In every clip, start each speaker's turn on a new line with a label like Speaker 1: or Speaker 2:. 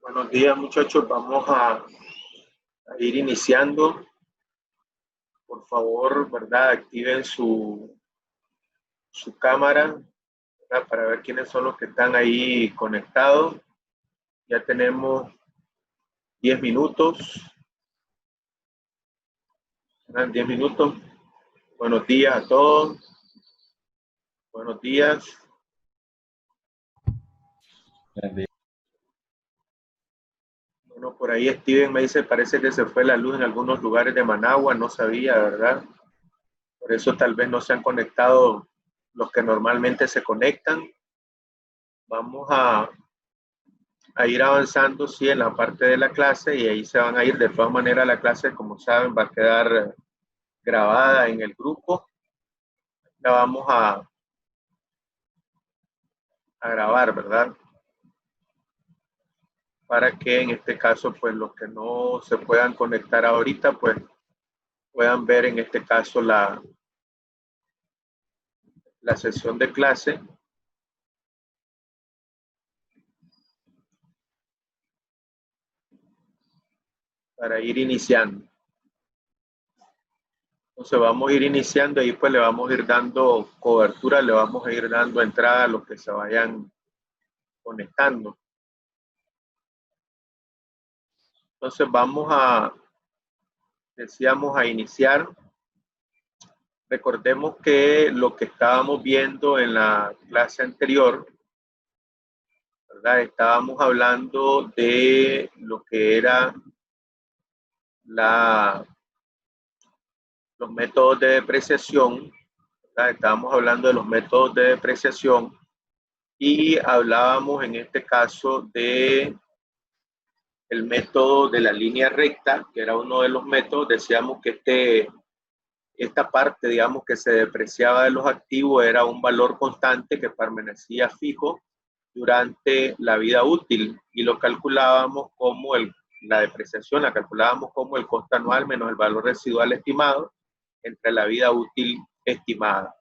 Speaker 1: Buenos días, muchachos. Vamos a ir iniciando. Por favor, ¿verdad? Activen su cámara, ¿verdad? Para ver quiénes son los que están ahí conectados. Ya tenemos 10 minutos. ¿Verdad? 10 minutos. Buenos días a todos. Buenos días. Bueno, por ahí Steven me dice, parece que se fue la luz en algunos lugares de Managua. No sabía, ¿verdad? Por eso tal vez no se han conectado los que normalmente se conectan. Vamos a ir avanzando, sí, en la parte de la clase, y ahí se van a ir. De todas maneras, la clase, como saben, va a quedar grabada en el grupo. La vamos a grabar, ¿verdad? Para que en este caso, pues los que no se puedan conectar ahorita, pues puedan ver en este caso la sesión de clase. Para ir iniciando. Entonces vamos a ir iniciando y pues le vamos a ir dando cobertura, le vamos a ir dando entrada a los que se vayan conectando. Entonces vamos decíamos, a iniciar. Recordemos que lo que estábamos viendo en la clase anterior, ¿verdad? Estábamos hablando de lo que era los métodos de depreciación, ¿verdad? Estábamos hablando de los métodos de depreciación y hablábamos en este caso de el método de la línea recta, que era uno de los métodos. Decíamos que esta parte, digamos, que se depreciaba de los activos era un valor constante que permanecía fijo durante la vida útil y lo calculábamos como la depreciación, la calculábamos como el costo anual menos el valor residual estimado entre la vida útil estimada.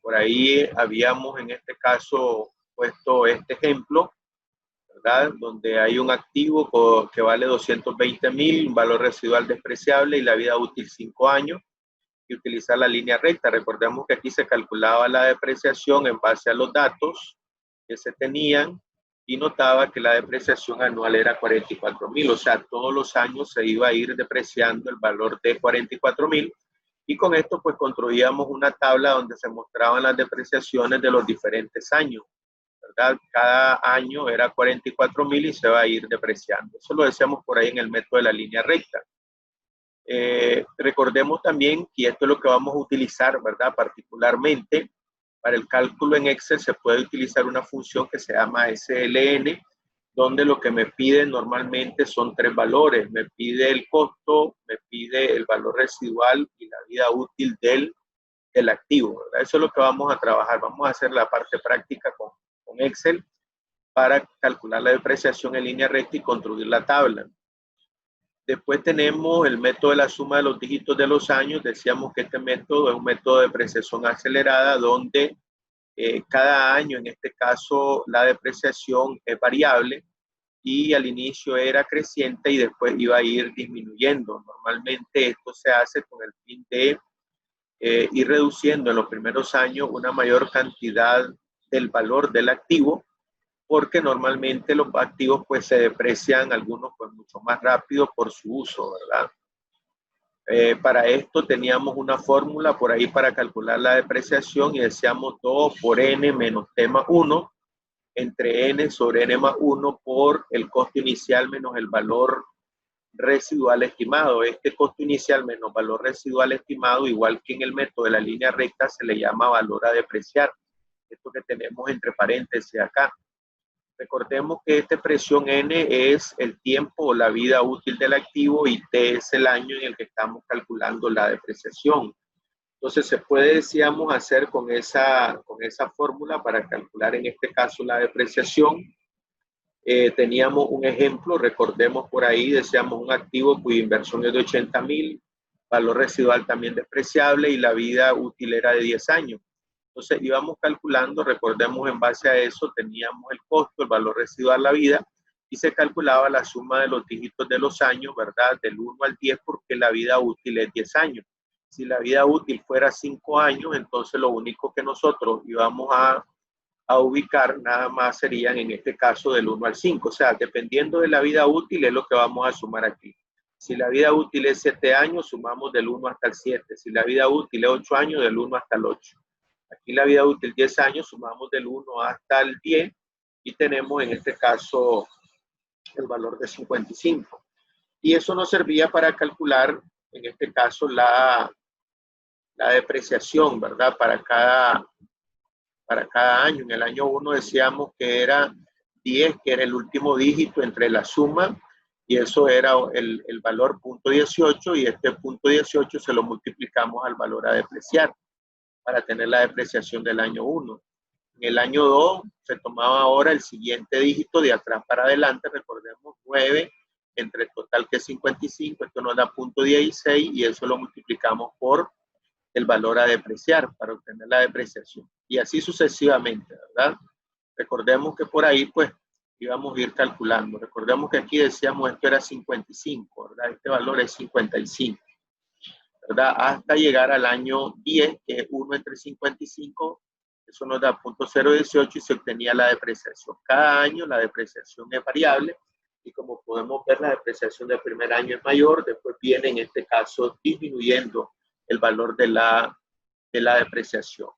Speaker 1: Por ahí habíamos en este caso puesto este ejemplo, ¿verdad? Donde hay un activo que vale 220,000, un valor residual despreciable y la vida útil 5 años. Y utilizar la línea recta. Recordemos que aquí se calculaba la depreciación en base a los datos que se tenían y notaba que la depreciación anual era 44,000, o sea, todos los años se iba a ir depreciando el valor de 44,000 y con esto pues construíamos una tabla donde se mostraban las depreciaciones de los diferentes años, ¿verdad? Cada año era 44,000 y se va a ir depreciando. Eso lo decíamos por ahí en el método de la línea recta. Recordemos también que esto es lo que vamos a utilizar, ¿verdad? Particularmente para el cálculo en Excel se puede utilizar una función que se llama SLN, donde lo que me pide normalmente son 3 valores. Me pide el costo, me pide el valor residual y la vida útil del activo, ¿verdad? Eso es lo que vamos a trabajar. Vamos a hacer la parte práctica con Excel para calcular la depreciación en línea recta y construir la tabla. Después tenemos el método de la suma de los dígitos de los años. Decíamos que este método es un método de depreciación acelerada donde cada año, en este caso, la depreciación es variable y al inicio era creciente y después iba a ir disminuyendo. Normalmente esto se hace con el fin de ir reduciendo en los primeros años una mayor cantidad del valor del activo, porque normalmente los activos pues se deprecian, algunos pues mucho más rápido por su uso, ¿verdad? Para esto teníamos una fórmula por ahí para calcular la depreciación y decíamos 2 por n menos t más 1 entre n sobre n más 1 por el costo inicial menos el valor residual estimado. Este costo inicial menos valor residual estimado, igual que en el método de la línea recta, se le llama valor a depreciar. Esto que tenemos entre paréntesis acá. Recordemos que esta expresión n es el tiempo o la vida útil del activo y t es el año en el que estamos calculando la depreciación. Entonces se puede, decíamos, hacer con esa fórmula para calcular en este caso la depreciación. Teníamos un ejemplo, recordemos por ahí, decíamos un activo cuya inversión es de 80,000, valor residual también despreciable y la vida útil era de 10 años. Entonces íbamos calculando, recordemos en base a eso, teníamos el costo, el valor residual, la vida, y se calculaba la suma de los dígitos de los años, ¿verdad? Del 1 al 10, porque la vida útil es 10 años. Si la vida útil fuera 5 años, entonces lo único que nosotros íbamos a ubicar nada más serían en este caso del 1 al 5. O sea, dependiendo de la vida útil es lo que vamos a sumar aquí. Si la vida útil es 7 años, sumamos del 1 hasta el 7. Si la vida útil es 8 años, del 1 hasta el 8. Aquí la vida útil 10 años, sumamos del 1 hasta el 10 y tenemos en este caso el valor de 55. Y eso nos servía para calcular, en este caso, la depreciación, ¿verdad? Para cada año. En el año 1 decíamos que era 10, que era el último dígito entre la suma, y eso era el valor punto 18, y este punto 18 se lo multiplicamos al valor a depreciar para tener la depreciación del año 1. En el año 2 se tomaba ahora el siguiente dígito de atrás para adelante, recordemos 9 entre el total que es 55, esto nos da punto 16 y eso lo multiplicamos por el valor a depreciar para obtener la depreciación. Y así sucesivamente, ¿verdad? Recordemos que por ahí pues íbamos a ir calculando. Recordemos que aquí decíamos esto era 55, ¿verdad? Este valor es 55, ¿verdad? Hasta llegar al año 10, que es 1 entre 55, eso nos da punto 018 y se obtenía la depreciación. Cada año la depreciación es variable y como podemos ver la depreciación del primer año es mayor, después viene en este caso disminuyendo el valor de la depreciación.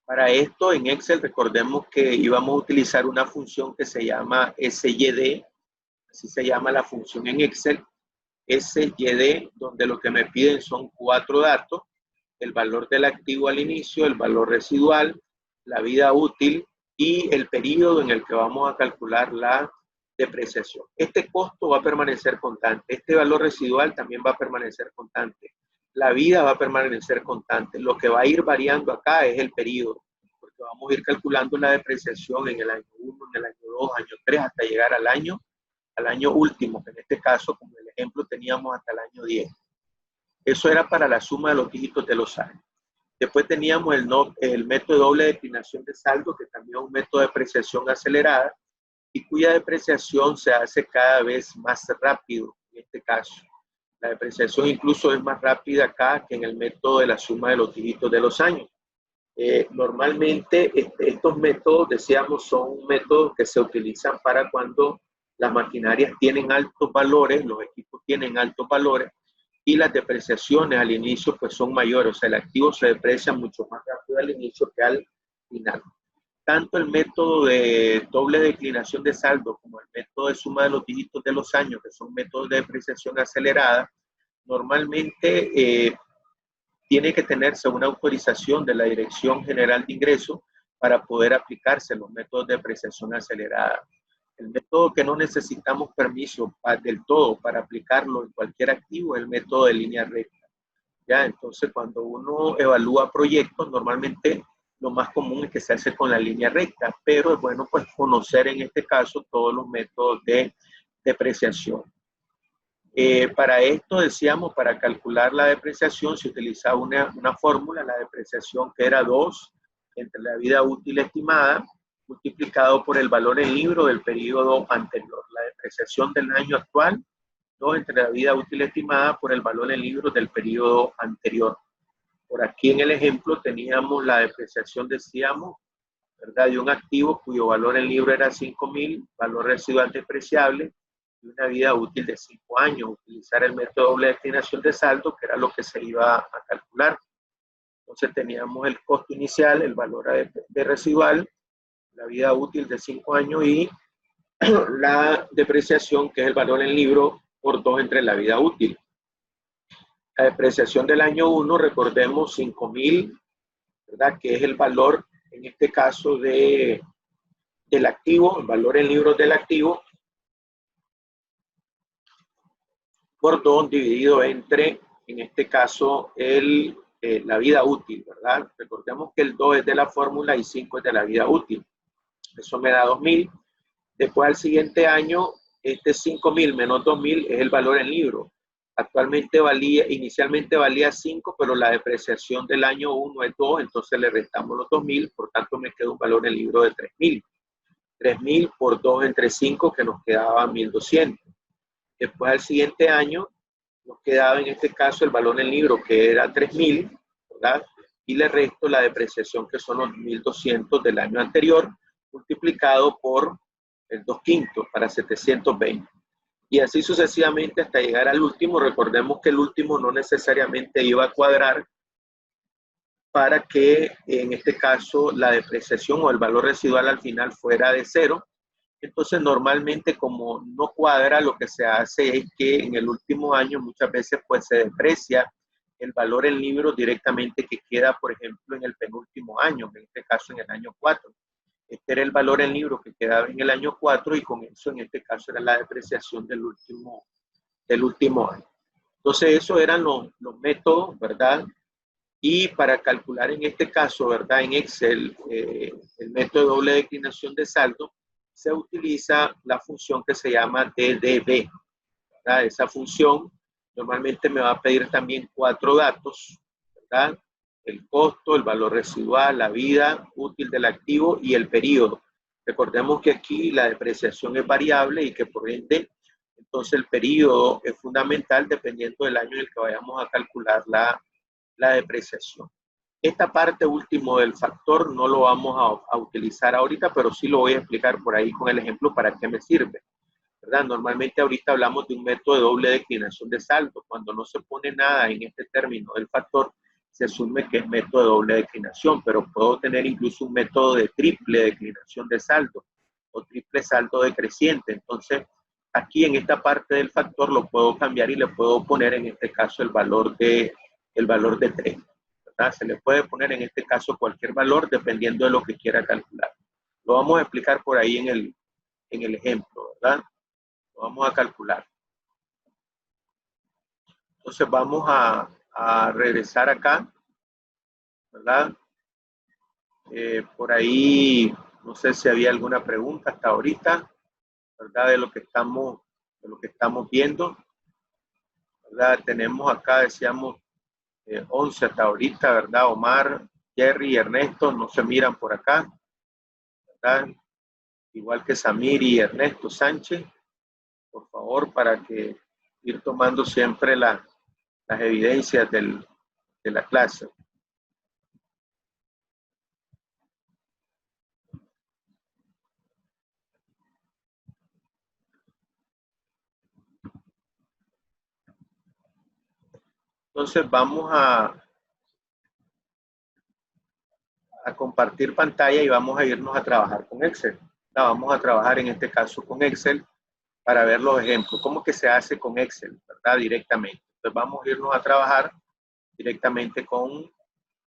Speaker 1: Para esto en Excel recordemos que íbamos a utilizar una función que se llama SYD, así se llama la función en Excel, SYD, donde lo que me piden son 4 datos, el valor del activo al inicio, el valor residual, la vida útil y el periodo en el que vamos a calcular la depreciación. Este costo va a permanecer constante, este valor residual también va a permanecer constante, la vida va a permanecer constante. Lo que va a ir variando acá es el periodo, porque vamos a ir calculando la depreciación en el año 1, en el año 2, año 3, hasta llegar al año último, que en este caso, como el ejemplo, teníamos hasta el año 10. Eso era para la suma de los dígitos de los años. Después teníamos el método de doble declinación de saldo, que también es un método de depreciación acelerada, y cuya depreciación se hace cada vez más rápido en este caso. La depreciación incluso es más rápida acá que en el método de la suma de los dígitos de los años. Normalmente estos métodos, decíamos, son métodos que se utilizan para cuando las maquinarias tienen altos valores, los equipos tienen altos valores y las depreciaciones al inicio pues son mayores, o sea, el activo se deprecia mucho más rápido al inicio que al final. Tanto el método de doble declinación de saldo como el método de suma de los dígitos de los años, que son métodos de depreciación acelerada, normalmente tiene que tenerse una autorización de la Dirección General de Ingresos para poder aplicarse los métodos de depreciación acelerada. El método que no necesitamos permiso del todo para aplicarlo en cualquier activo es el método de línea recta. ¿Ya? Entonces, cuando uno evalúa proyectos, normalmente lo más común es que se hace con la línea recta, pero es bueno pues conocer en este caso todos los métodos de depreciación. Para esto decíamos, para calcular la depreciación se utilizaba una fórmula, la depreciación que era 2 entre la vida útil estimada multiplicado por el valor en libro del periodo anterior. La depreciación del año actual, 2 entre la vida útil estimada por el valor en libro del periodo anterior. Por aquí en el ejemplo teníamos la depreciación, decíamos, ¿verdad?, de un activo cuyo valor en libro era 5,000, valor residual despreciable, y una vida útil de 5 años. Utilizar el método de doble declinación de saldo, que era lo que se iba a calcular. Entonces teníamos el costo inicial, el valor de residual, la vida útil de 5 años y la depreciación, que es el valor en libro, por 2 entre la vida útil. La depreciación del año 1, recordemos 5,000, ¿verdad?, que es el valor, en este caso, del activo, el valor en libros del activo, por 2 dividido entre, en este caso, la vida útil, ¿verdad? Recordemos que el 2 es de la fórmula y 5 es de la vida útil. Eso me da 2,000. Después, al siguiente año, este 5,000 menos 2,000 es el valor en libro. Actualmente inicialmente valía 5, pero la depreciación del año 1 es 2, entonces le restamos los 2,000, por tanto me queda un valor en libro de 3,000. 3.000 por 2 entre 5, que nos quedaba 1.200. Después al siguiente año nos quedaba en este caso el valor en libro, que era 3.000, ¿verdad? Y le resto la depreciación, que son los 1.200 del año anterior, multiplicado por el 2/5 para 720. Y así sucesivamente hasta llegar al último. Recordemos que el último no necesariamente iba a cuadrar para que en este caso la depreciación o el valor residual al final fuera de 0. Entonces normalmente, como no cuadra, lo que se hace es que en el último año muchas veces pues se deprecia el valor en libros directamente que queda, por ejemplo, en el penúltimo año, en este caso en el año 4. Este era el valor en libro que quedaba en el año 4 y con eso en este caso era la depreciación del último año. Entonces esos eran los métodos, ¿verdad? Y para calcular en este caso, ¿verdad? En Excel, el método de doble declinación de saldo, se utiliza la función que se llama DDB, ¿verdad? Esa función normalmente me va a pedir también 4 datos, ¿verdad? El costo, el valor residual, la vida útil del activo y el periodo. Recordemos que aquí la depreciación es variable y que por ende, entonces el periodo es fundamental dependiendo del año en el que vayamos a calcular la depreciación. Esta parte último del factor no lo vamos a utilizar ahorita, pero sí lo voy a explicar por ahí con el ejemplo para qué me sirve, ¿verdad? Normalmente ahorita hablamos de un método de doble declinación de saldo. Cuando no se pone nada en este término del factor, se asume que es método de doble declinación, pero puedo tener incluso un método de triple declinación de saldo o triple saldo decreciente. Entonces, aquí en esta parte del factor lo puedo cambiar y le puedo poner en este caso el valor de 3. ¿Verdad? Se le puede poner en este caso cualquier valor dependiendo de lo que quiera calcular. Lo vamos a explicar por ahí en el ejemplo, ¿verdad? Lo vamos a calcular. Entonces vamos a regresar acá, ¿verdad? Por ahí, no sé si había alguna pregunta hasta ahorita, ¿verdad? De lo que estamos viendo, ¿verdad? Tenemos acá, decíamos, 11 hasta ahorita, ¿verdad? Omar, Jerry y Ernesto no se miran por acá, ¿verdad? Igual que Samir y Ernesto Sánchez, por favor, para que ir tomando siempre las evidencias de la clase. Entonces vamos a compartir pantalla y vamos a irnos a trabajar con Excel. Vamos a trabajar en este caso con Excel para ver los ejemplos. ¿Cómo que se hace con Excel, verdad? Directamente. Entonces vamos a irnos a trabajar directamente con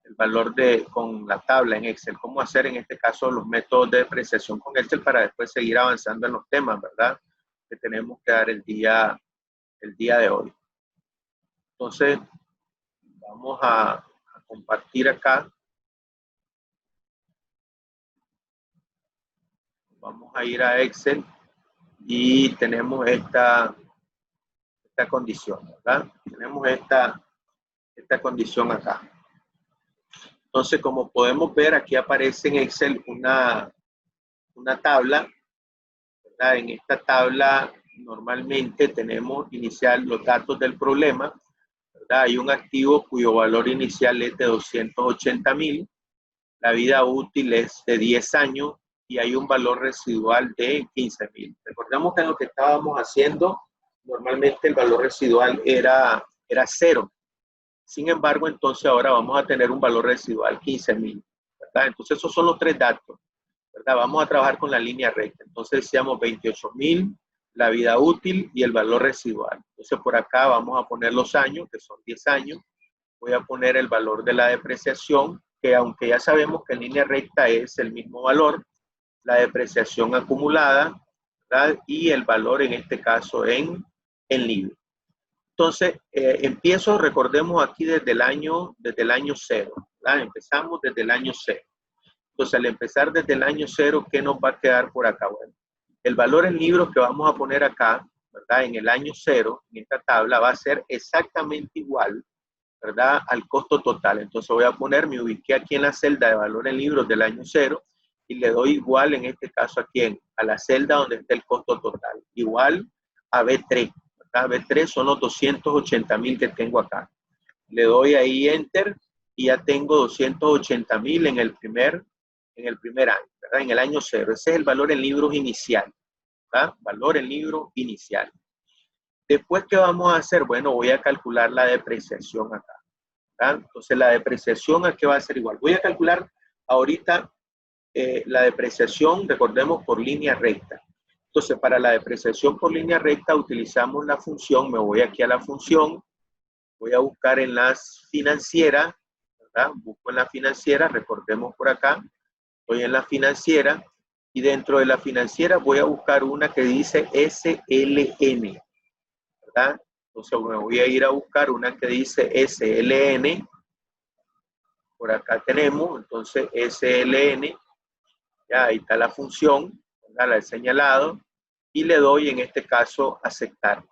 Speaker 1: el valor con la tabla en Excel. ¿Cómo hacer en este caso los métodos de depreciación con Excel para después seguir avanzando en los temas, verdad? Que tenemos que dar el día de hoy. Entonces, vamos a compartir acá. Vamos a ir a Excel y tenemos esta condición, ¿verdad? Tenemos esta condición acá. Entonces, como podemos ver, aquí aparece en Excel una tabla, ¿verdad? En esta tabla normalmente tenemos inicial los datos del problema, ¿verdad? Hay un activo cuyo valor inicial es de 280,000, la vida útil es de 10 años y hay un valor residual de 15,000. Recordemos que en lo que estábamos haciendo, normalmente el valor residual era 0. Sin embargo, entonces ahora vamos a tener un valor residual 15,000, ¿verdad? Entonces esos son los 3 datos, ¿verdad? Vamos a trabajar con la línea recta. Entonces decíamos 28,000, la vida útil y el valor residual. Entonces por acá vamos a poner los años, que son 10 años. Voy a poner el valor de la depreciación, que aunque ya sabemos que en línea recta es el mismo valor, la depreciación acumulada, ¿verdad? Y el valor en este caso en libro. Entonces, empiezo, recordemos aquí desde el año 0, ¿verdad? Empezamos desde el año 0. Entonces, al empezar desde el año 0, ¿qué nos va a quedar por acá? Bueno, el valor en libros que vamos a poner acá, ¿verdad? En el año 0, en esta tabla, va a ser exactamente igual, ¿verdad? Al costo total. Entonces, voy a poner, me ubiqué aquí en la celda de valor en libros del año 0 y le doy igual en este caso a quién, a la celda donde está el costo total, igual a B3. Acá B3 son los 280.000 que tengo acá. Le doy ahí Enter y ya tengo 280.000 en el primer año, ¿verdad? En el año 0. Ese es el valor en libros inicial, ¿verdad? Valor en libro inicial. Después, ¿qué vamos a hacer? Bueno, voy a calcular la depreciación acá, ¿verdad? Entonces, la depreciación aquí va a ser igual. Voy a calcular ahorita la depreciación, recordemos, por línea recta. Entonces, para la depreciación por línea recta utilizamos la función, me voy aquí a la función, voy a buscar en las financieras, ¿verdad? Busco en la financiera, recordemos por acá, estoy en la financiera y dentro de la financiera voy a buscar una que dice SLN, ¿verdad? Entonces me voy a ir a buscar una que dice SLN, por acá tenemos, entonces SLN, ya ahí está la función, ¿verdad? La he señalado y le doy en este caso aceptar.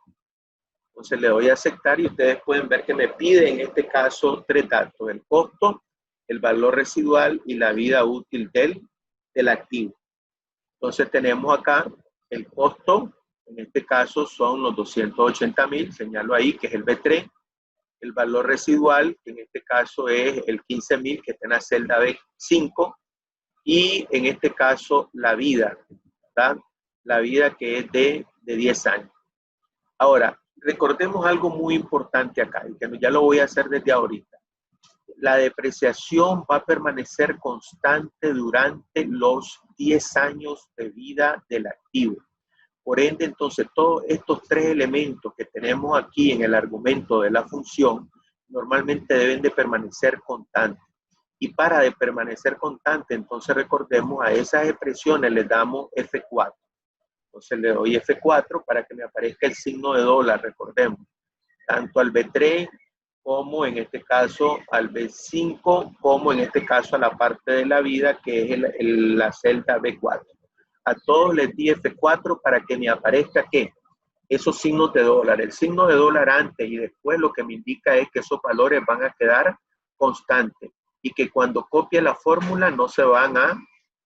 Speaker 1: Entonces le doy a aceptar y ustedes pueden ver que me pide en este caso tres datos: el costo, el valor residual y la vida útil del activo. Entonces tenemos acá el costo, en este caso son los 280.000, señalo ahí que es el B3, el valor residual, que en este caso es el 15.000 que está en la celda B5, y en este caso la vida, ¿verdad? La vida que es de 10 años. Ahora, recordemos algo muy importante acá, y que ya lo voy a hacer desde ahorita. La depreciación va a permanecer constante durante los 10 años de vida del activo. Por ende, entonces, todos estos tres elementos que tenemos aquí en el argumento de la función, normalmente deben de permanecer constantes. Y para de permanecer constante, entonces recordemos, a esas expresiones les damos F4. Entonces le doy F4 para que me aparezca el signo de dólar, recordemos, tanto al B3 como en este caso al B5, como en este caso a la parte de la vida que es la celda B4. A todos les di F4 para que me aparezca ¿qué? Esos signos de dólar. El signo de dólar antes y después lo que me indica es que esos valores van a quedar constantes y que cuando copie la fórmula no se van a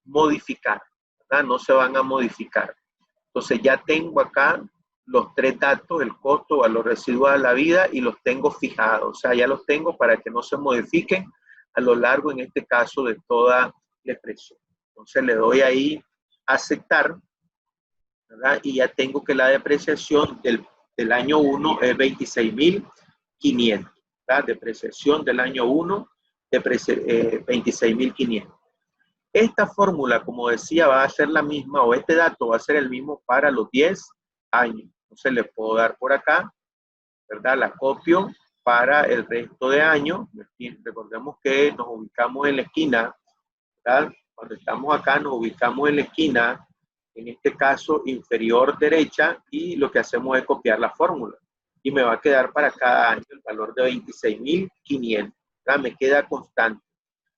Speaker 1: modificar, ¿verdad? No se van a modificar. Entonces ya tengo acá los tres datos, el costo, valor residual de la vida, y los tengo fijados. O sea, ya los tengo para que no se modifiquen a lo largo, en este caso, de toda la expresión. Entonces le doy ahí aceptar, ¿verdad? Y ya tengo que la depreciación del año 1 es 26.500. ¿Verdad? Depreciación del año 1, 26.500. Esta fórmula, como decía, va a ser la misma, o este dato va a ser el mismo para los 10 años. Entonces le puedo dar por acá, ¿verdad? La copio para el resto de años. Recordemos que nos ubicamos en la esquina, ¿verdad? Cuando estamos acá nos ubicamos en la esquina, en este caso inferior derecha, y lo que hacemos es copiar la fórmula. Y me va a quedar para cada año el valor de 26.500, ¿verdad? Me queda constante.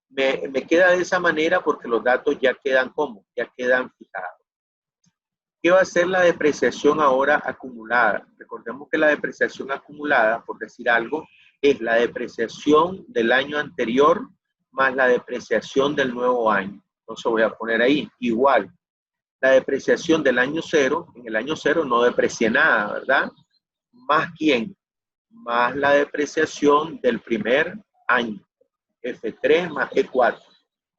Speaker 1: Me queda de esa manera porque los datos ya quedan ¿cómo? Ya quedan fijados. ¿Qué va a ser la depreciación ahora acumulada? Recordemos que la depreciación acumulada, por decir algo, es la depreciación del año anterior más la depreciación del nuevo año. Entonces voy a poner ahí, igual, la depreciación del año 0, en el año 0 no deprecié nada, ¿verdad? ¿Más quién? Más la depreciación del primer año. F3 más E4,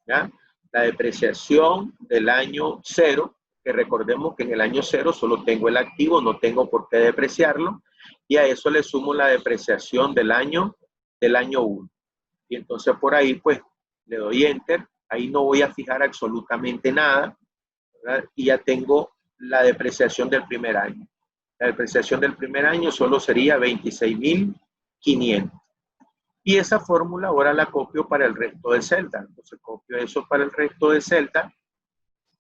Speaker 1: ¿ya? La depreciación del año 0, que recordemos que en el año 0 solo tengo el activo, no tengo por qué depreciarlo, y a eso le sumo la depreciación del año 1. Y entonces por ahí pues le doy Enter, ahí no voy a fijar absolutamente nada, ¿verdad? Y ya tengo la depreciación del primer año. La depreciación del primer año solo sería 26.500. Y esa fórmula ahora la copio para el resto de celda. Entonces copio eso para el resto de celda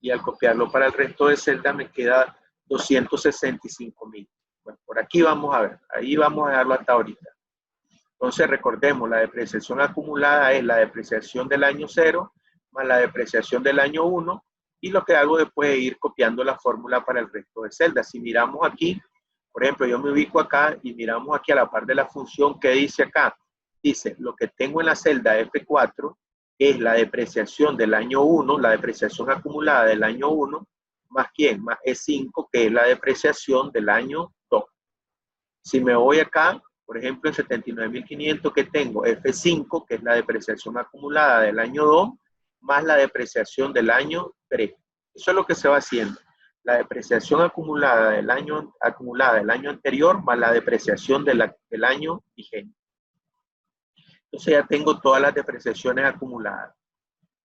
Speaker 1: y al copiarlo para el resto de celda me queda 265.000. Bueno, por aquí vamos a ver. Ahí vamos a dejarlo hasta ahorita. Entonces recordemos, la depreciación acumulada es la depreciación del año 0 más la depreciación del año 1 y lo que hago después es ir copiando la fórmula para el resto de celdas. Si miramos aquí, por ejemplo, yo me ubico acá y miramos aquí a la par de la función que dice acá. Dice, lo que tengo en la celda F4 es la depreciación del año 1, la depreciación acumulada del año 1, más ¿quién? Más E5, que es la depreciación del año 2. Si me voy acá, por ejemplo, en 79.500, que tengo F5, que es la depreciación acumulada del año 2, más la depreciación del año 3. Eso es lo que se va haciendo. La depreciación acumulada del año anterior, más la depreciación del año vigente. Entonces ya tengo todas las depreciaciones acumuladas.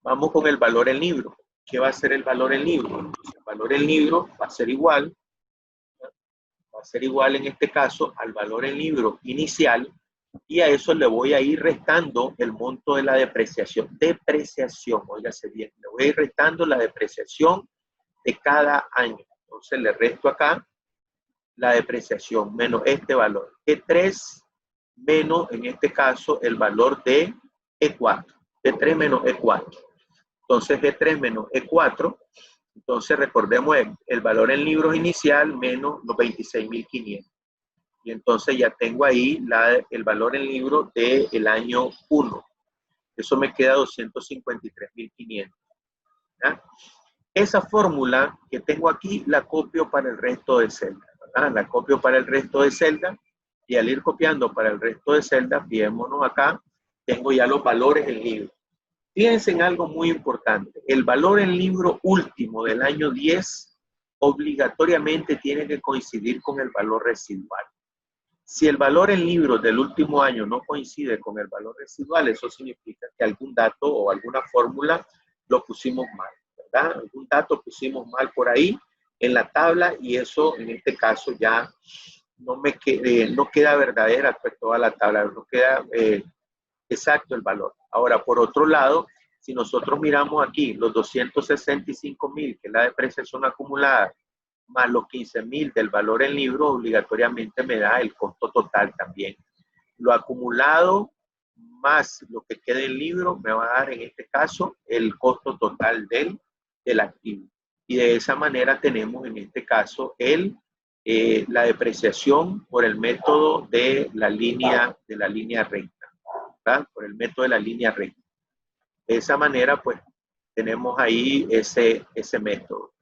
Speaker 1: Vamos con el valor en libro. ¿Qué va a ser el valor en libro? El valor en libro va a ser igual en este caso al valor en libro inicial, y a eso le voy a ir restando el monto de la depreciación. Depreciación, óigase bien, le voy a ir restando la depreciación de cada año. Entonces le resto acá la depreciación menos este valor. E3 menos, en este caso, el valor de E4. E3 menos E4. Entonces E3 menos E4. Entonces recordemos el valor en libros inicial menos los 26.500. Y entonces ya tengo ahí el valor en libro del año 1. Eso me queda 253.500. Esa fórmula que tengo aquí la copio para el resto de celdas. La copio para el resto de celdas, y al ir copiando para el resto de celdas, fijémonos acá, tengo ya los valores en libro. Fíjense en algo muy importante. El valor en libro último del año 10 obligatoriamente tiene que coincidir con el valor residual. Si el valor en libro del último año no coincide con el valor residual, eso significa que algún dato o alguna fórmula lo pusimos mal, ¿verdad? Algún dato pusimos mal por ahí en la tabla, y eso en este caso ya no queda verdadera pues, toda la tabla, no queda exacto el valor. Ahora, por otro lado, si nosotros miramos aquí los 265.000, que es la depreciación acumulada, más los 15.000 del valor en libro, obligatoriamente me da el costo total también. Lo acumulado más lo que quede en libro me va a dar en este caso el costo total del activo. Y de esa manera tenemos en este caso la depreciación por el método de la línea recta, ¿verdad? Por el método de la línea recta. De esa manera, pues, tenemos ahí ese método.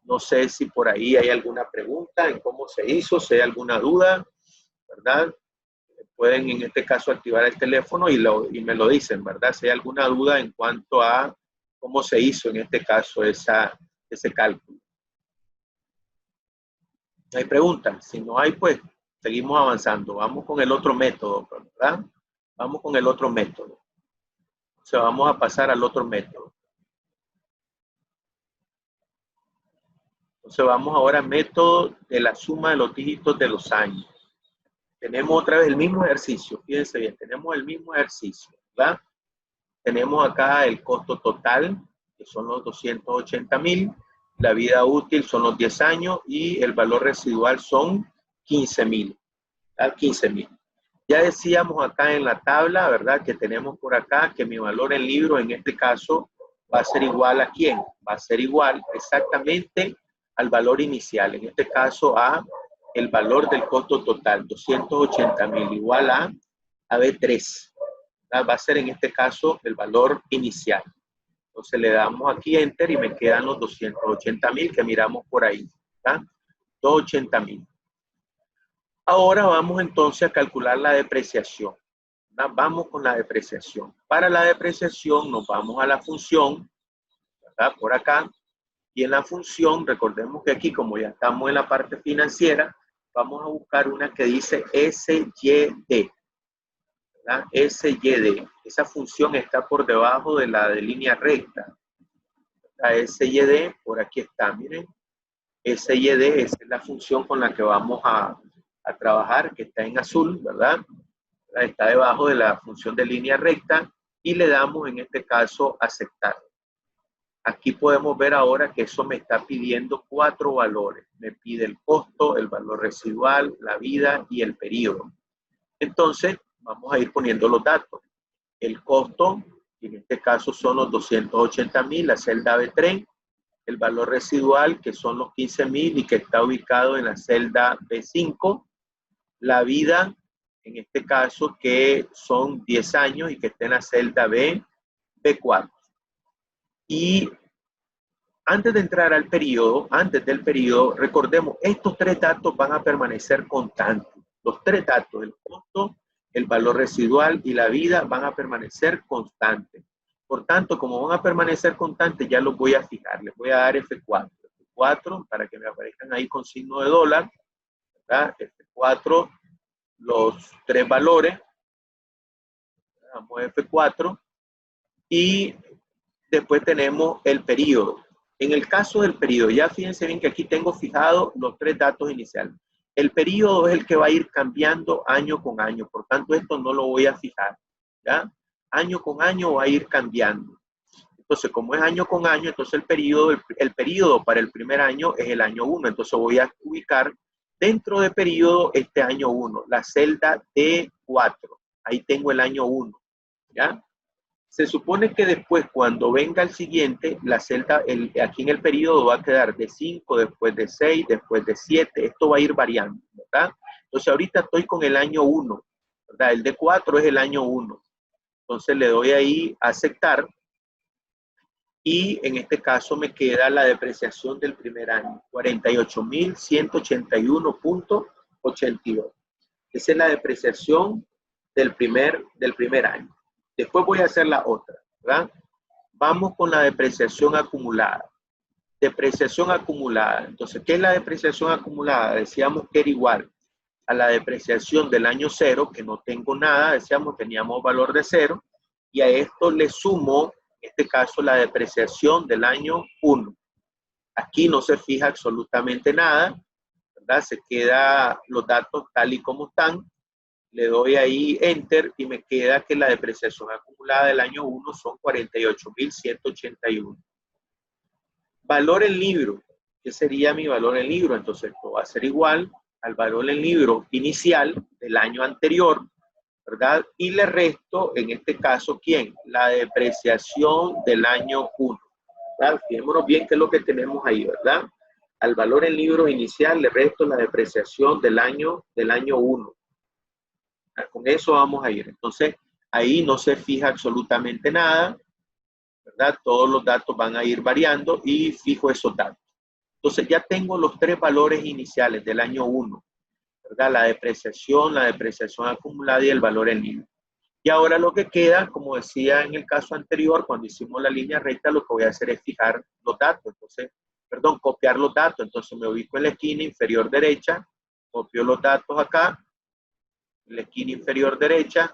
Speaker 1: No sé si por ahí hay alguna pregunta en cómo se hizo, si hay alguna duda, ¿verdad? Pueden en este caso activar el teléfono y me lo dicen, ¿verdad? Si hay alguna duda en cuanto a cómo se hizo en este caso ese cálculo. ¿Hay preguntas? Si no hay, pues seguimos avanzando. Vamos con el otro método, ¿verdad? Vamos con el otro método. O sea, vamos a pasar al otro método. Entonces vamos ahora al método de la suma de los dígitos de los años. Tenemos otra vez el mismo ejercicio. Fíjense bien, tenemos el mismo ejercicio, ¿verdad? Tenemos acá el costo total, que son los 280.000. La vida útil son los 10 años y el valor residual son 15.000. 15.000. Ya decíamos acá en la tabla, ¿verdad? Que tenemos por acá que mi valor en libro en este caso va a ser igual a ¿quién? Va a ser igual exactamente al valor inicial. En este caso a el valor del costo total, 280.000 igual a B3. Va a ser en este caso el valor inicial. Entonces le damos aquí Enter y me quedan los 280.000 que miramos por ahí. ¿Verdad? 280.000. Ahora vamos entonces a calcular la depreciación. ¿Verdad? Vamos con la depreciación. Para la depreciación nos vamos a la función, ¿verdad? Por acá. Y en la función, recordemos que aquí, como ya estamos en la parte financiera, vamos a buscar una que dice SYD. ¿Verdad? SYD. Esa función está por debajo de la de línea recta. La SYD, por aquí está, miren. SYD es la función con la que vamos a trabajar, que está en azul, ¿verdad? Está debajo de la función de línea recta y le damos en este caso aceptar. Aquí podemos ver ahora que eso me está pidiendo 4 valores. Me pide el costo, el valor residual, la vida y el periodo. Entonces, vamos a ir poniendo los datos. El costo, en este caso son los 280.000, la celda B3. El valor residual, que son los 15.000 y que está ubicado en la celda B5. La vida, en este caso, que son 10 años y que está en la celda B4. Y antes de entrar al periodo, antes del periodo, recordemos, estos tres datos van a permanecer constantes. Los tres datos, el costo, el valor residual y la vida, van a permanecer constantes. Por tanto, como van a permanecer constantes, ya los voy a fijar. Les voy a dar F4. F4 para que me aparezcan ahí con signo de dólar, ¿verdad? F4, los tres valores. Damos F4 y después tenemos el periodo. En el caso del periodo, ya fíjense bien que aquí tengo fijado los tres datos iniciales. El periodo es el que va a ir cambiando año con año, por tanto esto no lo voy a fijar, ¿ya? Año con año va a ir cambiando. Entonces, como es año con año, entonces el periodo para el primer año es el año 1. Entonces voy a ubicar dentro de periodo este año 1, la celda D4. Ahí tengo el año 1, ¿ya? Se supone que después, cuando venga el siguiente, la celda, aquí en el periodo va a quedar de 5, después de 6, después de 7. Esto va a ir variando, ¿verdad? Entonces, ahorita estoy con el año 1, ¿verdad? El D4 es el año 1. Entonces, le doy ahí a aceptar. Y en este caso me queda la depreciación del primer año, 48.181.82. Esa es la depreciación del primer año. Después voy a hacer la otra, ¿verdad? Vamos con la depreciación acumulada. Depreciación acumulada. Entonces, ¿qué es la depreciación acumulada? Decíamos que era igual a la depreciación del año 0, que no tengo nada, decíamos teníamos valor de 0, y a esto le sumo, en este caso, la depreciación del año 1. Aquí no se fija absolutamente nada, ¿verdad? Se queda los datos tal y como están. Le doy ahí Enter y me queda que la depreciación acumulada del año 1 son 48.181. Valor en libro. ¿Qué sería mi valor en libro? Entonces, esto va a ser igual al valor en libro inicial del año anterior, ¿verdad? Y le resto, en este caso, ¿quién? La depreciación del año 1. ¿Verdad? Fijémonos bien qué es lo que tenemos ahí, ¿verdad? Al valor en libro inicial le resto la depreciación del año 1. Con eso vamos a ir. Entonces, ahí no se fija absolutamente nada, ¿verdad? Todos los datos van a ir variando y fijo esos datos. Entonces, ya tengo los tres valores iniciales del año 1, ¿verdad? La depreciación acumulada y el valor en libro. Y ahora lo que queda, como decía en el caso anterior, cuando hicimos la línea recta, lo que voy a hacer es fijar los datos. Entonces, copiar los datos. Entonces, me ubico en la esquina inferior derecha, copio los datos acá, en la esquina inferior derecha,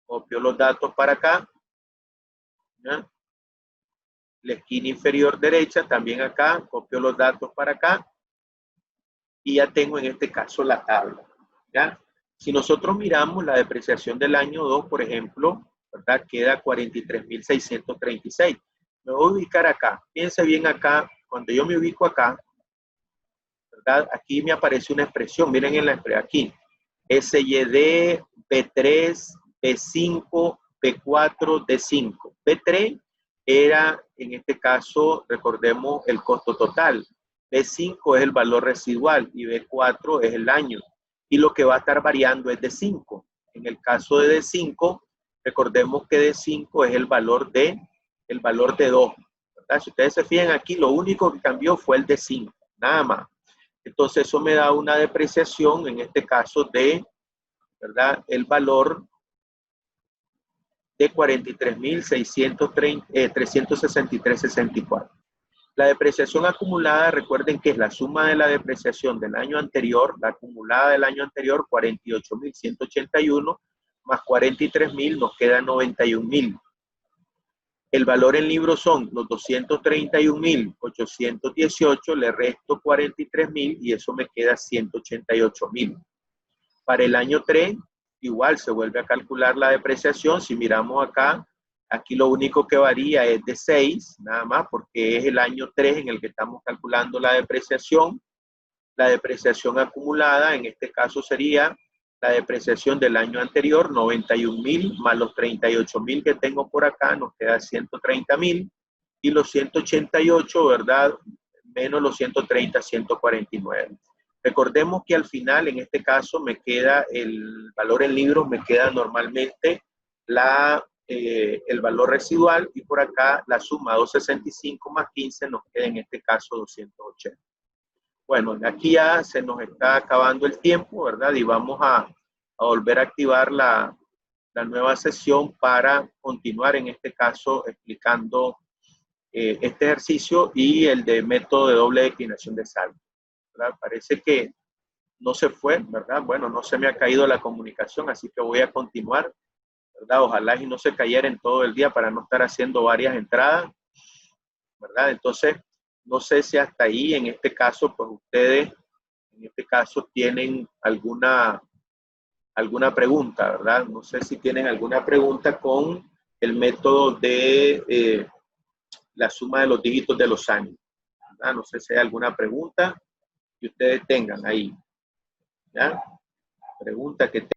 Speaker 1: copio los datos para acá, ¿ya? La esquina inferior derecha, también acá, copio los datos para acá, y ya tengo en este caso la tabla, ¿ya? Si nosotros miramos la depreciación del año 2, por ejemplo, ¿verdad? Queda 43.636. Me voy a ubicar acá. Piense bien acá, cuando yo me ubico acá, ¿verdad? Aquí me aparece una expresión, miren en la expresión aquí. SYD, B3, B5, B4, D5. B3 era, en este caso, recordemos el costo total. B5 es el valor residual y B4 es el año. Y lo que va a estar variando es D5. En el caso de D5, recordemos que D5 es el valor de 2. ¿Verdad? Si ustedes se fijan aquí, lo único que cambió fue el D5, nada más. Entonces, eso me da una depreciación, en este caso, de, ¿verdad? El valor de 43.363.64. La depreciación acumulada, recuerden que es la suma de la depreciación del año anterior, la acumulada del año anterior, 48.181, más 43.000, nos queda 91.000. El valor en libros son los 231.818, le resto 43.000 y eso me queda 188.000. Para el año 3, igual se vuelve a calcular la depreciación. Si miramos acá, aquí lo único que varía es de 6, nada más, porque es el año 3 en el que estamos calculando la depreciación. La depreciación acumulada, en este caso sería la depreciación del año anterior, 91.000, más los 38.000 que tengo por acá, nos queda 130.000, y los 188, ¿verdad? Menos los 130, 149. Recordemos que al final, en este caso, me queda el valor en libros, me queda normalmente la el valor residual y por acá la suma 265 más 15 nos queda en este caso 280. Bueno, aquí ya se nos está acabando el tiempo, ¿verdad? Y vamos a volver a activar la nueva sesión para continuar en este caso explicando este ejercicio y el de método de doble declinación de saldo, ¿verdad? Parece que no se fue, ¿verdad? Bueno, no se me ha caído la comunicación, así que voy a continuar, ¿verdad? Ojalá y no se cayera en todo el día para no estar haciendo varias entradas, ¿verdad? Entonces, no sé si hasta ahí, en este caso, pues ustedes, en este caso, tienen alguna pregunta, ¿verdad? No sé si tienen alguna pregunta con el método de la suma de los dígitos de los años, ¿verdad? No sé si hay alguna pregunta que ustedes tengan ahí, ¿ya? Pregunta que